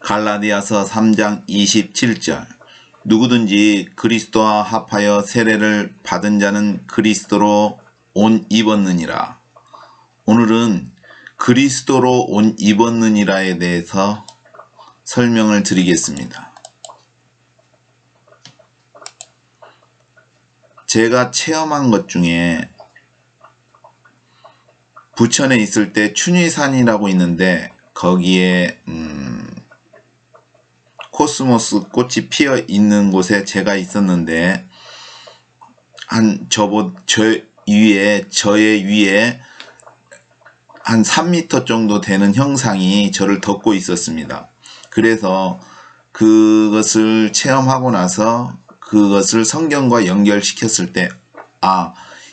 갈라디아서 3장 27절 누구든지 그리스도와 합하여 세례를 받은 자는 그리스도로 옷 입었느니라. 오늘은 그리스도로 옷 입었느니라에 대해서 설명을 드리겠습니다. 제가 체험한 것 중에 부천에 있을 때 춘위산이라고 있는데 거기에 코스모스 꽃이 피어 있는 곳에 제가 있었는데 저의 위에 한 3m 정도 되는 형상이 저를 덮고 있었습니다. 그래서 그것을 체험하고 나서 그것을 성경과 연결시켰을 때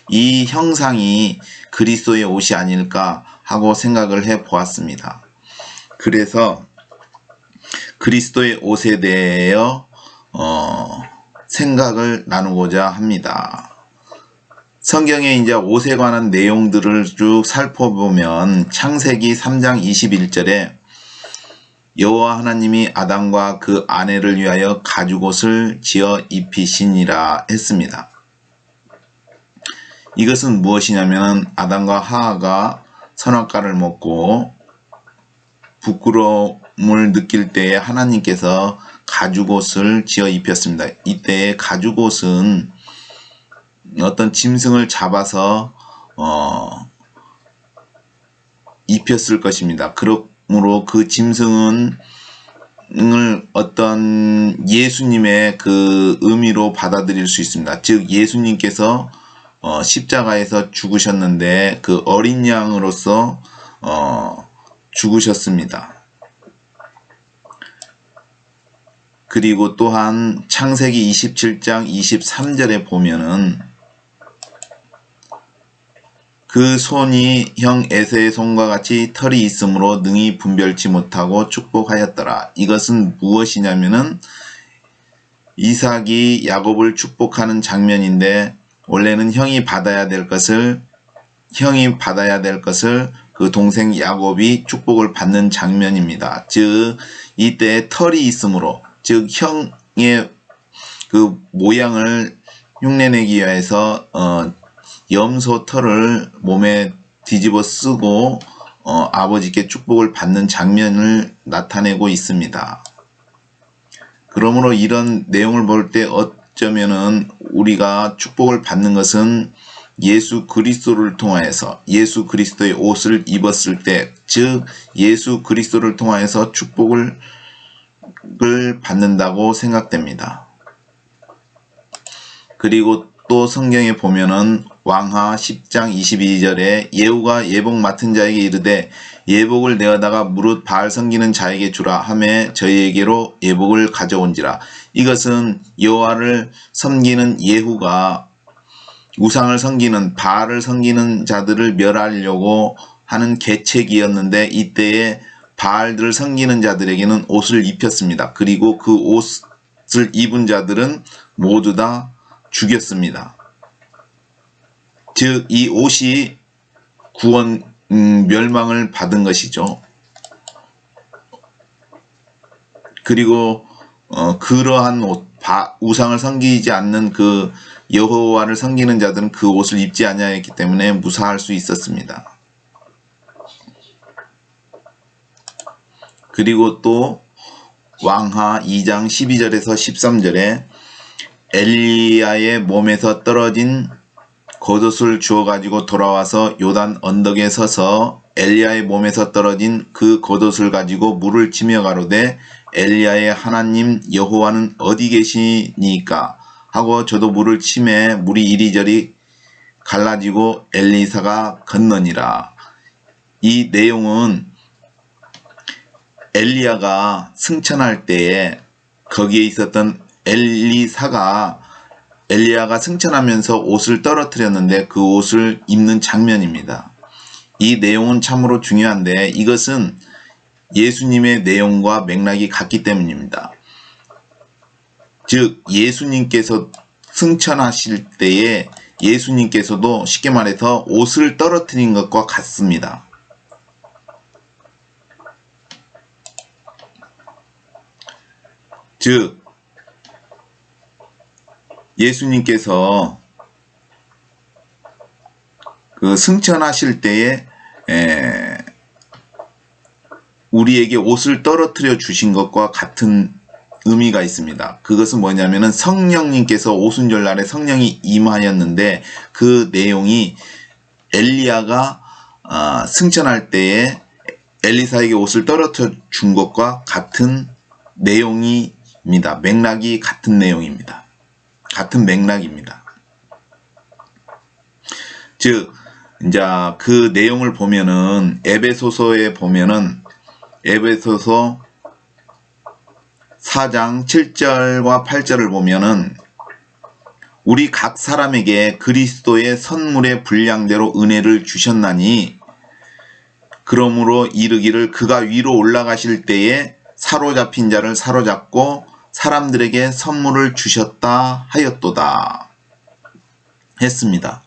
이 형상이 그리스도의 옷이 아닐까 하고 생각을 해 보았습니다. 그래서 그리스도의 옷에 대하여 생각을 나누고자 합니다. 성경에 이제 옷에 관한 내용들을 쭉 살펴보면 창세기 3장 21절에 여호와 하나님이 아담과 그 아내를 위하여 가죽옷을 지어 입히시니라 했습니다. 이것은 무엇이냐면 아담과 하와가 선악과를 먹고 부끄러움을 느낄 때에 하나님께서 가죽옷을 지어 입혔습니다. 이때 가죽옷은 어떤 짐승을 잡아서 입혔을 것입니다. 그러므로 그 짐승은 어떤 예수님의 그 의미로 받아들일 수 있습니다. 즉 예수님께서 십자가에서 죽으셨는데 그 어린 양으로서 죽으셨습니다. 그리고 또한 창세기 27장 23절에 보면은 그 손이 형 에서의 손과 같이 털이 있으므로 능히 분별치 못하고 축복하였더라. 이것은 무엇이냐면은 이삭이 야곱을 축복하는 장면인데 원래는 형이 받아야 될 것을 그 동생 야곱이 축복을 받는 장면입니다. 즉 이때 털이 있으므로 즉 형의 그 모양을 흉내내기 위해서 염소 털을 몸에 뒤집어 쓰고 아버지께 축복을 받는 장면을 나타내고 있습니다. 그러므로 이런 내용을 볼 때 어쩌면은 우리가 축복을 받는 것은 예수 그리스도를 통하여서 예수 그리스도의 옷을 입었을 때, 즉 예수 그리스도를 통하여서 축복을 받는다고 생각됩니다. 그리고 또 성경에 보면은 왕하 10장 22절에 예후가 예복 맡은 자에게 이르되 예복을 내어다가 무릇 바알 섬기는 자에게 주라 하매 저희에게로 예복을 가져온지라. 이것은 여호와를 섬기는 예후가 우상을 섬기는 바알을 섬기는 자들을 멸하려고 하는 계책이었는데 이때에 바알들을 섬기는 자들에게는 옷을 입혔습니다. 그리고 그 옷을 입은 자들은 모두 다 죽였습니다. 즉 이 옷이 구원 멸망을 받은 것이죠. 그리고 그러한 옷, 우상을 섬기지 않는 그 여호와를 섬기는 자들은 그 옷을 입지 아니하였기 때문에 무사할 수 있었습니다. 그리고 또 왕하 2장 12절에서 13절에 엘리야의 몸에서 떨어진 겉옷을 주워가지고 돌아와서 요단 언덕에 서서 엘리야의 몸에서 떨어진 그 겉옷을 가지고 물을 치며 가로되 엘리야의 하나님 여호와는 어디 계시니까 하고 저도 물을 치매 물이 이리저리 갈라지고 엘리사가 건너니라. 이 내용은 엘리야가 승천할 때에 거기에 있었던 엘리야가 승천하면서 옷을 떨어뜨렸는데 그 옷을 입는 장면입니다. 이 내용은 참으로 중요한데 이것은 예수님의 내용과 맥락이 같기 때문입니다. 즉 예수님께서 승천하실 때에 예수님께서도 쉽게 말해서 옷을 떨어뜨린 것과 같습니다. 즉 예수님께서 그 승천하실 때에 우리에게 옷을 떨어뜨려 주신 것과 같은 의미가 있습니다. 그것은 뭐냐면은 성령님께서 오순절날에 성령이 임하였는데 그 내용이 엘리야가 승천할 때에 엘리사에게 옷을 떨어뜨려 준 것과 같은 내용입니다. 맥락이 같은 내용입니다. 같은 맥락입니다. 즉 이제 그 내용을 보면은 에베소서에 보면은 에베소서 4장 7절과 8절을 보면은 우리 각 사람에게 그리스도의 선물의 분량대로 은혜를 주셨나니 그러므로 이르기를 그가 위로 올라가실 때에 사로잡힌 자를 사로잡고 사람들에게 선물을 주셨다 하였도다 했습니다.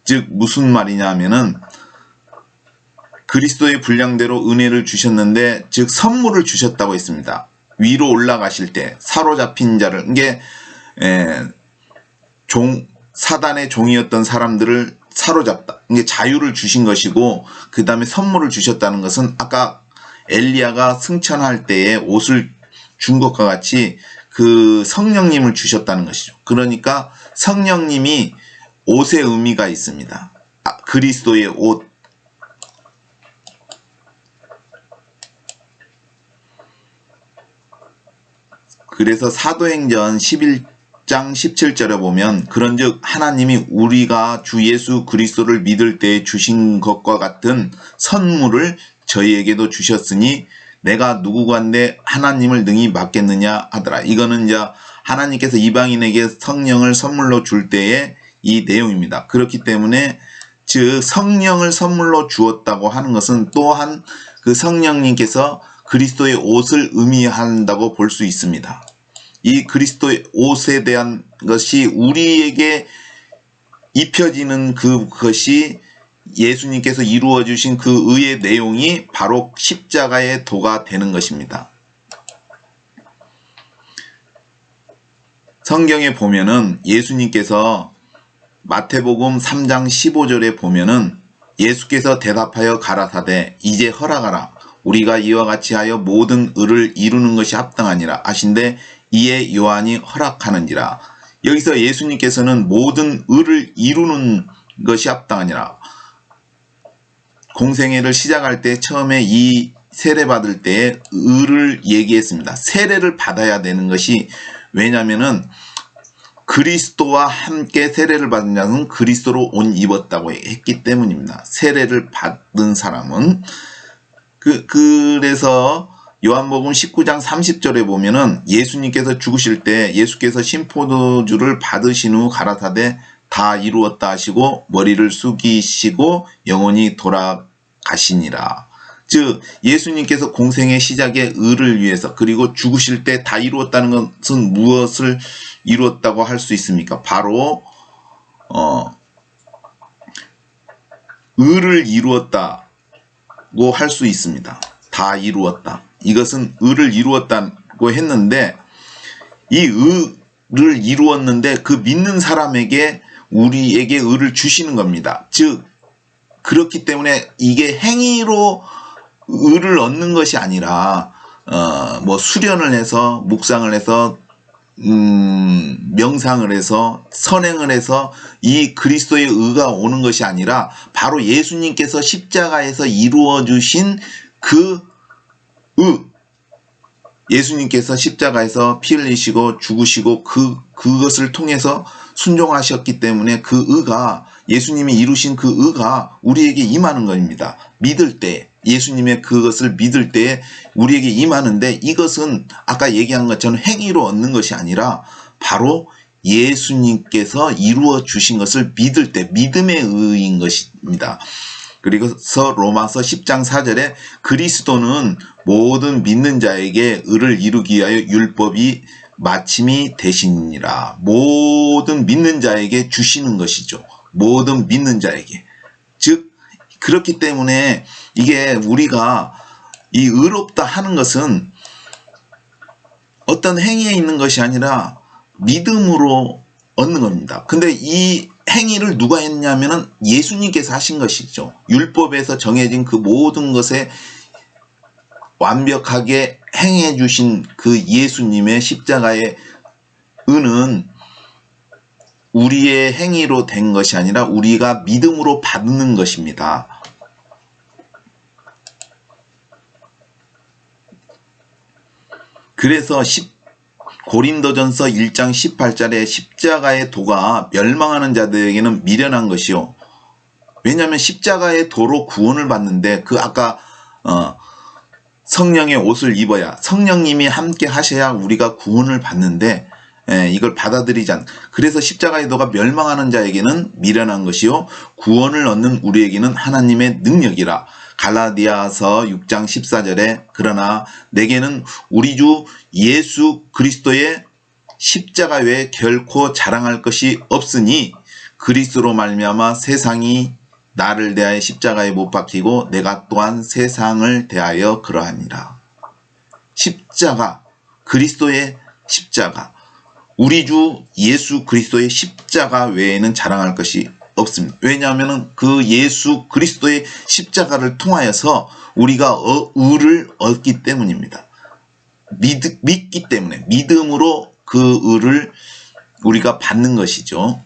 즉 무슨 말이냐 하면은 그리스도의 분량대로 은혜를 주셨는데 즉 선물을 주셨다고 했습니다. 위로 올라가실 때 사로잡힌 자를 이게 사단의 종이었던 사람들을 사로잡다. 이게 자유를 주신 것이고 그 다음에 선물을 주셨다는 것은 아까 엘리야가 승천할 때에 옷을 준 것과 같이 그 성령님을 주셨다는 것이죠. 그러니까 성령님이 옷의 의미가 있습니다. 그리스도의 옷. 그래서 사도행전 11장 17절에 보면 그런즉 하나님이 우리가 주 예수 그리스도를 믿을 때 주신 것과 같은 선물을 저희에게도 주셨으니 내가 누구간데 하나님을 능히 맡겠느냐 하더라. 이거는 이제 하나님께서 이방인에게 성령을 선물로 줄 때의 이 내용입니다. 그렇기 때문에 즉 성령을 선물로 주었다고 하는 것은 또한 그 성령님께서 그리스도의 옷을 의미한다고 볼 수 있습니다. 이 그리스도의 옷에 대한 것이 우리에게 입혀지는 그것이 예수님께서 이루어 주신 그 의의 내용이 바로 십자가의 도가 되는 것입니다. 성경에 보면은 예수님께서 마태복음 3장 15절에 보면은 예수께서 대답하여 가라사대 이제 허락하라 우리가 이와 같이 하여 모든 의를 이루는 것이 합당하니라 하신데 이에 요한이 허락하는지라. 여기서 예수님께서는 모든 의를 이루는 것이 합당하니라. 공생애를 시작할 때 처음에 이 세례 받을 때 의를 얘기했습니다. 세례를 받아야 되는 것이 왜냐면은 그리스도와 함께 세례를 받은 자는 그리스도로 옷 입었다고 했기 때문입니다. 세례를 받은 사람은 그래서 요한복음 19장 30절에 보면은 예수님께서 죽으실 때 예수께서 신포도주를 받으신 후 가라사대 다 이루었다 하시고 머리를 숙이시고 영원히 돌아가시니라. 즉 예수님께서 공생의 시작의 의를 위해서 그리고 죽으실 때 다 이루었다는 것은 무엇을 이루었다고 할 수 있습니까? 바로 의를 이루었다고 할 수 있습니다. 다 이루었다. 이것은 의를 이루었다고 했는데 이 의를 이루었는데 그 믿는 사람에게 우리에게 의를 주시는 겁니다. 즉 그렇기 때문에 이게 행위로 의를 얻는 것이 아니라 뭐 수련을 해서 묵상을 해서 명상을 해서 선행을 해서 이 그리스도의 의가 오는 것이 아니라 바로 예수님께서 십자가에서 이루어 주신 그 의, 예수님께서 십자가에서 피 흘리시고 죽으시고 그것을 통해서 순종하셨기 때문에 그 의가 예수님이 이루신 그 의가 우리에게 임하는 겁니다. 믿을 때 예수님의 그것을 믿을 때 우리에게 임하는데 이것은 아까 얘기한 것처럼 행위로 얻는 것이 아니라 바로 예수님께서 이루어 주신 것을 믿을 때 믿음의 의인 것입니다. 그리고서 로마서 10장 4절에 그리스도는 모든 믿는 자에게 의를 이루기 위하여 율법이 마침이 되시니라. 모든 믿는 자에게 주시는 것이죠. 모든 믿는 자에게. 즉 그렇기 때문에 이게 우리가 이 의롭다 하는 것은 어떤 행위에 있는 것이 아니라 믿음으로 얻는 겁니다. 근데 이 행위를 누가 했냐면은 예수님께서 하신 것이죠. 율법에서 정해진 그 모든 것에 완벽하게 행해 주신 그 예수님의 십자가의 은은 우리의 행위로 된 것이 아니라 우리가 믿음으로 받는 것입니다. 그래서 고린도전서 1장 18절에 십자가의 도가 멸망하는 자들에게는 미련한 것이요. 왜냐하면 십자가의 도로 구원을 받는데 그 아까 성령의 옷을 입어야 성령님이 함께 하셔야 우리가 구원을 받는데 이걸 받아들이지 않. 그래서 십자가의 도가 멸망하는 자에게는 미련한 것이요 구원을 얻는 우리에게는 하나님의 능력이라. 갈라디아서 6장 14절에 그러나 내게는 우리 주 예수 그리스도의 십자가 외에 결코 자랑할 것이 없으니 그리스도로 말미암아 세상이 나를 대하여 십자가에 못 박히고 내가 또한 세상을 대하여 그러하니라. 십자가, 그리스도의 십자가, 우리 주 예수 그리스도의 십자가 외에는 자랑할 것이 없습니다. 왜냐하면 그 예수 그리스도의 십자가를 통하여서 우리가 의를 얻기 때문입니다. 믿기 때문에 믿음으로 그 의를 우리가 받는 것이죠.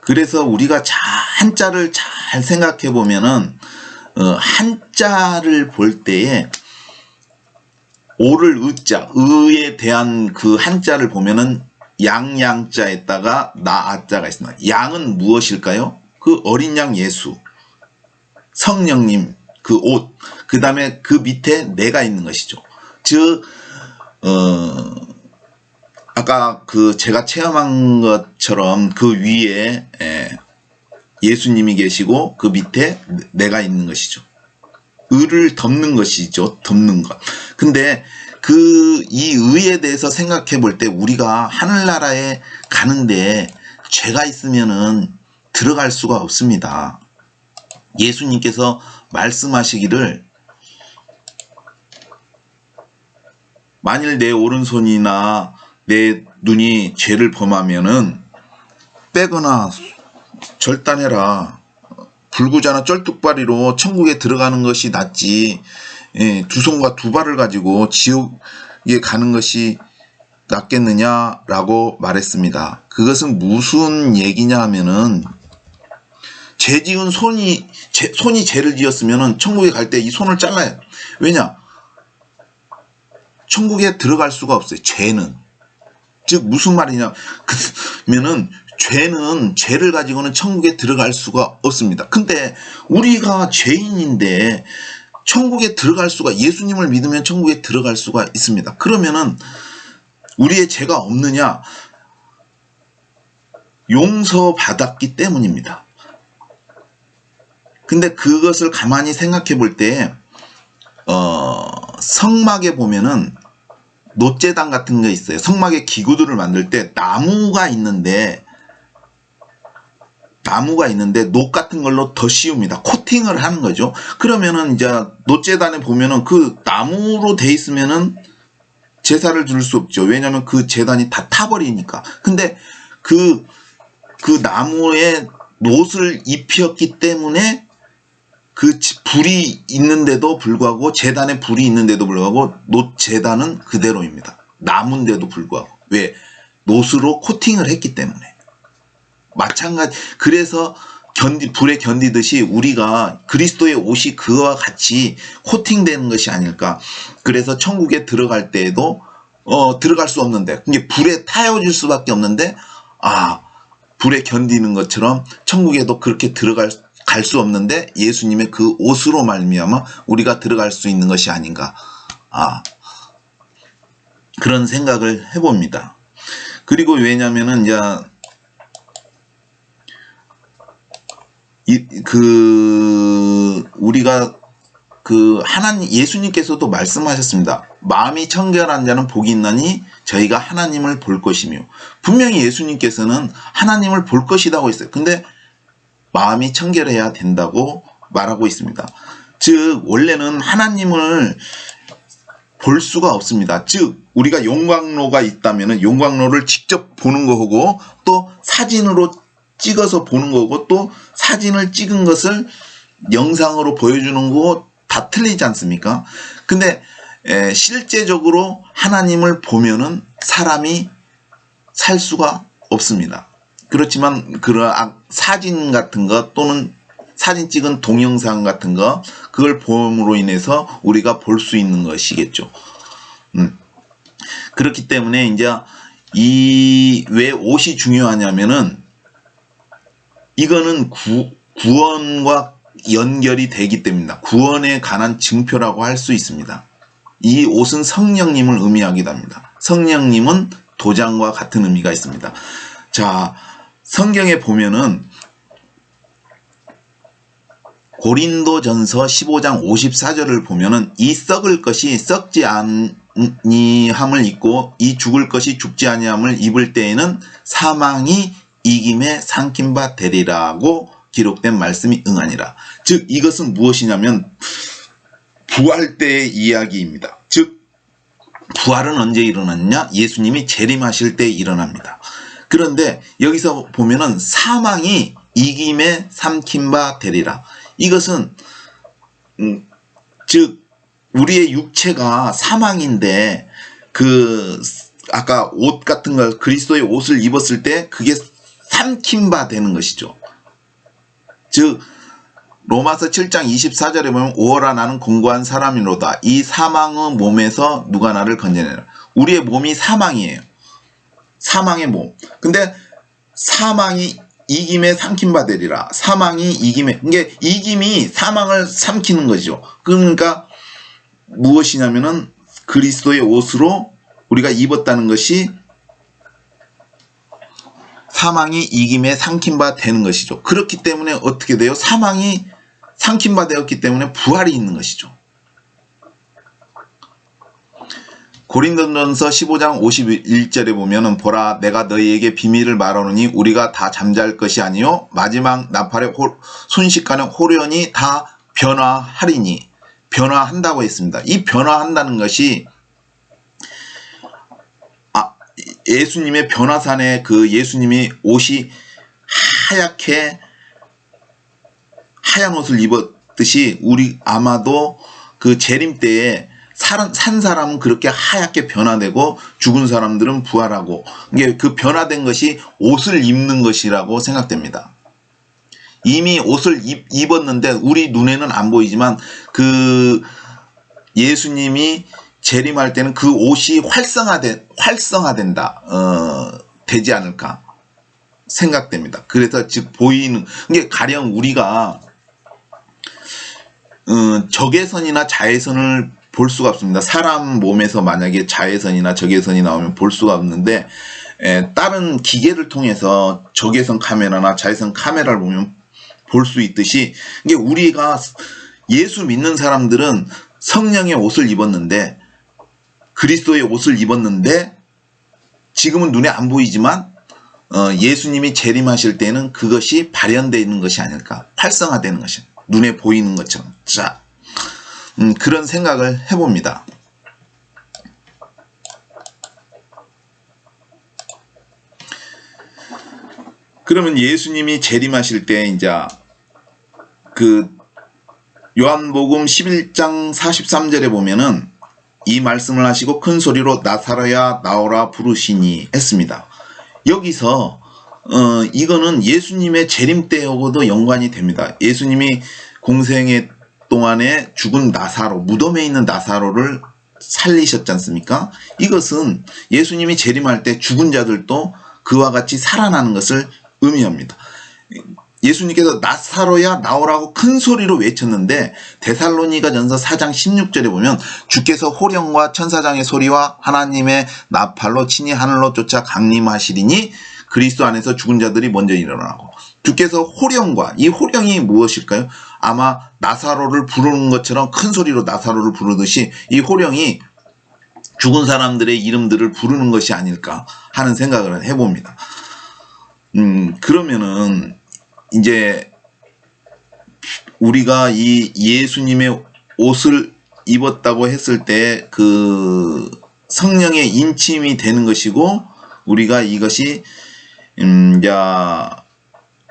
그래서 우리가 한자를 잘 생각해 보면은 한자를 볼 때에 오를 의자, 의에 대한 그 한자를 보면은 양양자에다가 나아자가 있습니다. 양은 무엇일까요? 그 어린 양 예수, 성령님, 그 옷, 그 다음에 그 밑에 내가 있는 것이죠. 즉, 아까 그 제가 체험한 것처럼 그 위에 예수님이 계시고 그 밑에 내가 있는 것이죠. 의를 덮는 것이죠. 덮는 것. 근데 이 의에 대해서 생각해 볼 때 우리가 하늘나라에 가는데 죄가 있으면은 들어갈 수가 없습니다. 예수님께서 말씀하시기를 만일 내 오른손이나 내 눈이 죄를 범하면은 빼거나 절단해라. 불구자나 쩔뚝발이로 천국에 들어가는 것이 낫지. 두 손과 두 발을 가지고 지옥에 가는 것이 낫겠느냐라고 말했습니다. 그것은 무슨 얘기냐 하면은 죄 지은 손이 죄를 지었으면은 천국에 갈 때 이 손을 잘라야. 왜냐? 천국에 들어갈 수가 없어요. 죄는. 즉 무슨 말이냐? 그러면은 죄는 죄를 가지고는 천국에 들어갈 수가 없습니다. 근데 우리가 죄인인데 천국에 들어갈 수가, 예수님을 믿으면 천국에 들어갈 수가 있습니다. 그러면은 우리의 죄가 없느냐? 용서받았기 때문입니다. 근데 그것을 가만히 생각해 볼 때 성막에 보면은 노제단 같은 게 있어요. 성막의 기구들을 만들 때 나무가 있는데 녹 같은 걸로 더 씌웁니다. 코팅을 하는 거죠. 그러면은 이제 노제단에 보면은 그 나무로 돼 있으면은 제사를 드릴 수 없죠. 왜냐하면 그 제단이 다 타버리니까. 근데 그 나무에 놋을 입혔기 때문에 그 불이 있는데도 불구하고, 제단에 불이 있는데도 불구하고 놋 제단은 그대로입니다. 나무인데도 불구하고. 왜? 놋으로 코팅을 했기 때문에. 마찬가지. 그래서 불에 견디듯이 우리가 그리스도의 옷이 그와 같이 코팅되는 것이 아닐까. 그래서 천국에 들어갈 때에도 들어갈 수 없는데, 이게 불에 타여질 수밖에 없는데, 불에 견디는 것처럼 천국에도 그렇게 갈 수 없는데 예수님의 그 옷으로 말미암아 우리가 들어갈 수 있는 것이 아닌가. 그런 생각을 해봅니다. 그리고 왜냐면은 우리가 하나님, 예수님께서도 말씀하셨습니다. 마음이 청결한 자는 복이 있나니 저희가 하나님을 볼 것이며. 분명히 예수님께서는 하나님을 볼 것이라고 했어요. 근데 마음이 청결해야 된다고 말하고 있습니다. 즉 원래는 하나님을 볼 수가 없습니다. 즉 우리가 용광로가 있다면 용광로를 직접 보는 거고 또 사진으로 찍어서 보는 거고 또 사진을 찍은 것을 영상으로 보여주는 거고 다 틀리지 않습니까? 근데 실제적으로 하나님을 보면은 사람이 살 수가 없습니다. 그렇지만 그런 사진 같은 거 또는 사진 찍은 동영상 같은 거 그걸 봄으로 인해서 우리가 볼 수 있는 것이겠죠. 그렇기 때문에 이제 이 왜 옷이 중요하냐면은 이거는 구원과 연결이 되기 때문입니다. 구원에 관한 증표라고 할 수 있습니다. 이 옷은 성령님을 의미하기도 합니다. 성령님은 도장과 같은 의미가 있습니다. 자, 성경에 보면은 고린도전서 15장 54절을 보면은 이 썩을 것이 썩지 아니함을 입고 이 죽을 것이 죽지 아니함을 입을 때에는 사망이 이김에 삼킨 바 되리라고 기록된 말씀이 응하니라. 즉 이것은 무엇이냐면 부활 때의 이야기입니다. 즉 부활은 언제 일어났냐? 예수님이 재림하실 때 일어납니다. 그런데 여기서 보면은 사망이 이김에 삼킨 바 되리라. 이것은 즉 우리의 육체가 사망인데 그 아까 옷 같은 걸 그리스도의 옷을 입었을 때 그게 삼킨 바 되는 것이죠. 즉 로마서 7장 24절에 보면 오호라 나는 공고한 사람이로다. 이 사망의 몸에서 누가 나를 건져내라. 우리의 몸이 사망이에요. 사망의 몸. 근데 사망이 이김에 삼킨 바 되리라. 사망이 이김에, 이게 이김이 사망을 삼키는 거죠. 그러니까 무엇이냐면은 그리스도의 옷으로 우리가 입었다는 것이 사망이 이김에 삼킨 바 되는 것이죠. 그렇기 때문에 어떻게 돼요? 사망이 삼킨 바 되었기 때문에 부활이 있는 것이죠. 고린도전서 15장 51절에 보면은 보라 내가 너희에게 비밀을 말하노니 우리가 다 잠잘 것이 아니요 마지막 나팔의 순식간에 호련히 다 변화하리니 변화한다고 했습니다. 이 변화한다는 것이 예수님의 변화산에 그 예수님이 옷이 하얗게 하얀 옷을 입었듯이 우리 아마도 그 재림 때에 산 사람은 그렇게 하얗게 변화되고 죽은 사람들은 부활하고 이게 그 변화된 것이 옷을 입는 것이라고 생각됩니다. 이미 옷을 입었는데 우리 눈에는 안 보이지만 그 예수님이 재림할 때는 그 옷이 활성화된다 되지 않을까 생각됩니다. 그래서 즉 보이는 게 가령 우리가 적외선이나 자외선을 볼 수가 없습니다. 사람 몸에서 만약에 자외선이나 적외선이 나오면 볼 수가 없는데 다른 기계를 통해서 적외선 카메라나 자외선 카메라를 보면 볼 수 있듯이 이게 우리가 예수 믿는 사람들은 성령의 옷을 입었는데 그리스도의 옷을 입었는데 지금은 눈에 안 보이지만 예수님이 재림하실 때는 그것이 발현되는 것이 아닐까, 활성화되는 것이 눈에 보이는 것처럼. 자, 그런 생각을 해봅니다. 그러면 예수님이 재림하실 때 이제 그 요한복음 11장 43절에 보면은 이 말씀을 하시고 큰 소리로 나사로야 나오라 부르시니 했습니다. 여기서 이거는 예수님의 재림 때하고도 연관이 됩니다. 예수님이 공생애 동안에 죽은 나사로, 무덤에 있는 나사로를 살리셨지 않습니까? 이것은 예수님이 재림할 때 죽은 자들도 그와 같이 살아나는 것을 의미합니다. 예수님께서 나사로야 나오라고 큰 소리로 외쳤는데 데살로니가전서 4장 16절에 보면 주께서 호령과 천사장의 소리와 하나님의 나팔로 친히 하늘로 쫓아 강림하시리니 그리스도 안에서 죽은 자들이 먼저 일어나고, 주께서 호령과, 이 호령이 무엇일까요? 아마 나사로를 부르는 것처럼 큰 소리로 나사로를 부르듯이 이 호령이 죽은 사람들의 이름들을 부르는 것이 아닐까 하는 생각을 해봅니다. 그러면은 이제 우리가 이 예수님의 옷을 입었다고 했을 때 그 성령의 인침이 되는 것이고, 우리가 이것이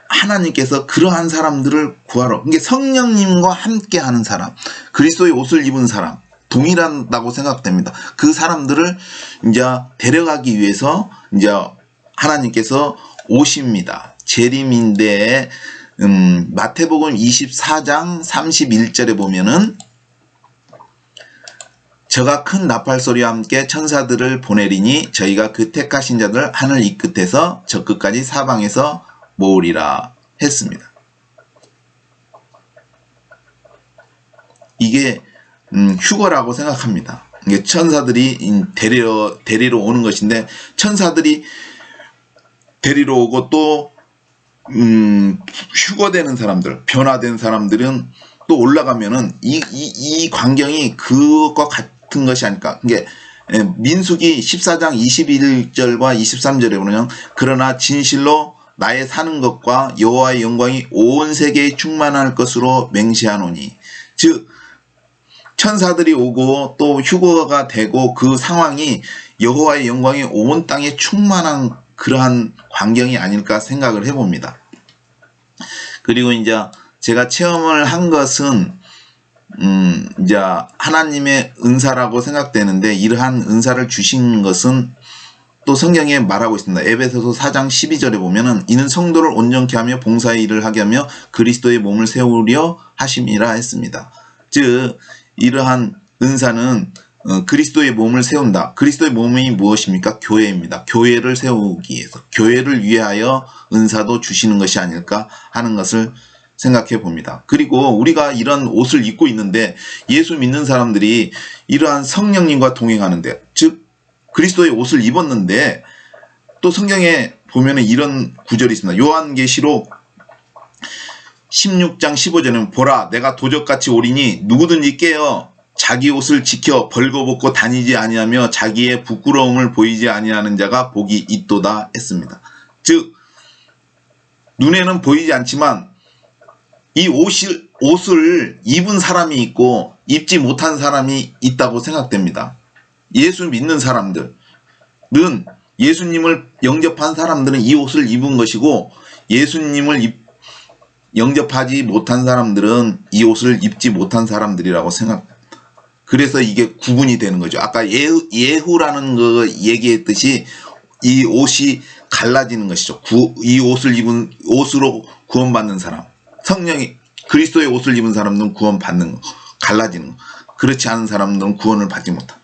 하나님께서 그러한 사람들을 구하러, 이게 성령님과 함께 하는 사람, 그리스도의 옷을 입은 사람, 동일하다고 생각됩니다. 그 사람들을 이제 데려가기 위해서 이제 하나님께서 오십니다. 재림인데, 마태복음 24장 31절에 보면은, 저가 큰 나팔소리와 함께 천사들을 보내리니 저희가 그 택하신 자들 하늘 이 끝에서 저 끝까지 사방에서 모으리라 했습니다. 이게 휴거라고 생각합니다. 이게 천사들이 데리러 오는 것인데, 천사들이 데리러 오고 또 휴거되는 사람들, 변화된 사람들은 또 올라가면은 이 광경이 그것과 같은 것이 아닐까. 이게 민수기 14장 21절과 23절에 보면, 그러나 진실로 나의 사는 것과 여호와의 영광이 온 세계에 충만할 것으로 맹세하노니, 즉 천사들이 오고 또 휴거가 되고 그 상황이 여호와의 영광이 온 땅에 충만한 그러한 광경이 아닐까 생각을 해봅니다. 그리고 이제 제가 체험을 한 것은 이제 하나님의 은사라고 생각되는데, 이러한 은사를 주신 것은 또 성경에 말하고 있습니다. 에베소서 4장 12절에 보면은, 이는 성도를 온전케 하며 봉사의 일을 하게 하며 그리스도의 몸을 세우려 하심이라 했습니다. 즉 이러한 은사는 그리스도의 몸을 세운다. 그리스도의 몸이 무엇입니까? 교회입니다. 교회를 세우기 위해서, 교회를 위하여 은사도 주시는 것이 아닐까 하는 것을 생각해 봅니다. 그리고 우리가 이런 옷을 입고 있는데, 예수 믿는 사람들이 이러한 성령님과 동행하는데, 즉 그리스도의 옷을 입었는데, 또 성경에 보면은 이런 구절이 있습니다. 요한계시록 16장 15절은 보라 내가 도적같이 오리니 누구든지 깨어 자기 옷을 지켜 벌거벗고 다니지 아니하며 자기의 부끄러움을 보이지 아니하는 자가 복이 있도다 했습니다. 즉 눈에는 보이지 않지만 이 옷을 입은 사람이 있고 입지 못한 사람이 있다고 생각됩니다. 예수 믿는 사람들은, 예수님을 영접한 사람들은 이 옷을 입은 것이고, 예수님을 영접하지 못한 사람들은 이 옷을 입지 못한 사람들이라고 생각합니다. 그래서 이게 구분이 되는 거죠. 아까 예후라는 거 얘기했듯이 이 옷이 갈라지는 것이죠. 이 옷을 입은 옷으로 구원받는 사람, 성령이 그리스도의 옷을 입은 사람들은 구원받는 거, 갈라지는 거. 그렇지 않은 사람들은 구원을 받지 못한다.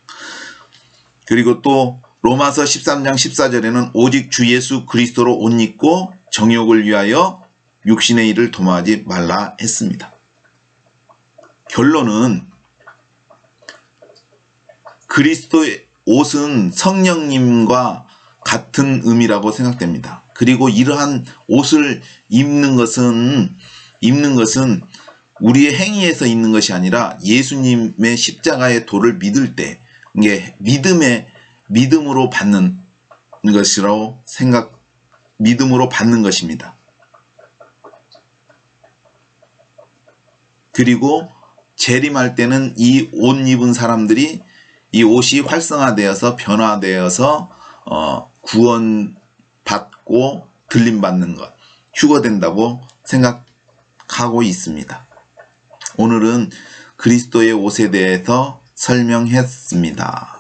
그리고 또 로마서 13장 14절에는 오직 주 예수 그리스도로 옷 입고 정욕을 위하여 육신의 일을 도모하지 말라 했습니다. 결론은 그리스도의 옷은 성령님과 같은 의미라고 생각됩니다. 그리고 이러한 옷을 입는 것은 우리의 행위에서 있는 것이 아니라 예수님의 십자가의 도를 믿을 때, 이게 믿음으로 받는 것이라고 믿음으로 받는 것입니다. 그리고 재림할 때는 이 옷 입은 사람들이 이 옷이 활성화되어서 변화되어서 구원받고 들림받는 것, 휴거된다고 생각하고 있습니다. 오늘은 그리스도의 옷에 대해서 설명했습니다.